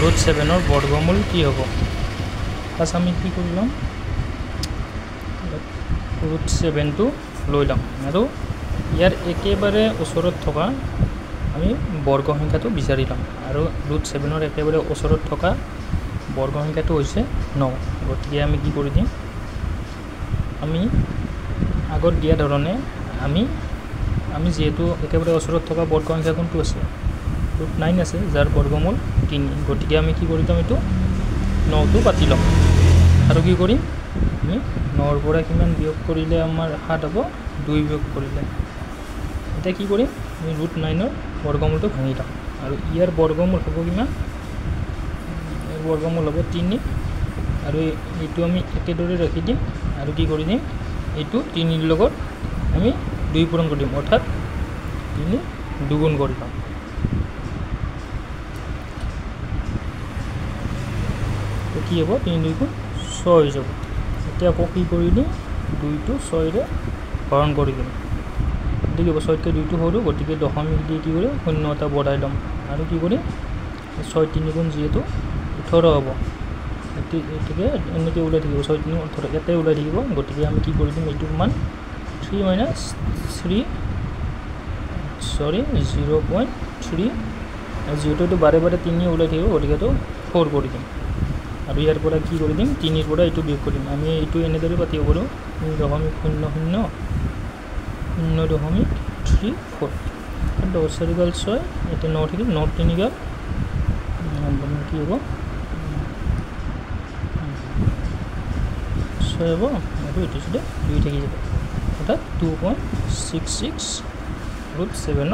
root 7ৰ বৰ্গমূল কি হ'ব ফাৰ্ষ্ট আমি কি কৰি ল'ম ৰুট 7টো লৈ ল'ম আৰু ইয়াৰ একেবাৰে ওচৰত থকা আমি বৰ্গ সংখ্যাটো বিচাৰি ল'ম আৰু ৰুট 7ৰ একেবাৰে ওচৰত থকা বৰ্গ সংখ্যাটো হৈছে 9 গতিকে আমি কি কৰি দিম আমি আগত দিয়া ধৰণে আমি যেহেতু একেবাৰে ওচৰত থকা বৰ্গ সংখ্যা কোনটো আছে ৰুট 9 আছে যাৰ বৰ্গমূল 3 গতিকে আমি কি কৰি দিম এইটো 9টো কাটি ল'ম আৰু কি কৰিম আমি 9ৰ পৰা কিমান বিয়োগ কৰিলে আমাৰ 7 হ'ব 2 বিয়োগ কৰিলে এটা কি কৰিম আমি ৰুট 9ৰ বৰ্গমূলটো ভাঙি ল'ম আৰু ইয়াৰ বৰ্গমূল হ'ব কিমান ইয়াৰ বৰ্গমূল হ'ব 3 আৰু এইটো আমি একেদৰে ৰাখি দিম আৰু কি কৰি দিম এইটো 3ৰ লগত আমি 2 পূৰণ কৰি দিম অৰ্থাৎ 3 দুগুণ কৰি ল'ম কি হ'ব 3 2 গুণ 6 হৈ যাব এতিয়া আকৌ কি কৰি দিম 2টো 6ৰে হৰণ কৰি দিম গতিকে 6তকৈ 2টো সৰু গতিকে দশমিক দি কি কৰিম 0 এটা বঢ়াই ল'ম আৰু কি কৰিম 6 3 গুণ যিহেতু 18 হ'ব গতিকে এনেকৈ ওলাই থাকিব 6 3 18 এটাই ওলাই থাকিব গতিকে আমি কি কৰি দিম এইটো মান 3 minus 3 0.3 যিহেতু এইটো বাৰে বাৰে 3 ওলাই থাকিব গতিকে এইটো 4 কৰি দিম আৰু ইয়াৰ পৰা কি কৰি দিম 3ৰ পৰা এইটো বিয়োগ কৰিম আমি এইটো এনেদৰে পাতিব পাৰোঁ 0.000.34 10 4 গ'ল 6 এতিয়া 9 থাকিল 9 3 গ'ল কি হ'ব 6 হ'ব আৰু এইটো যদি 2 থাকি যাব অৰ্থাৎ 2.66 ৰুট 7ৰ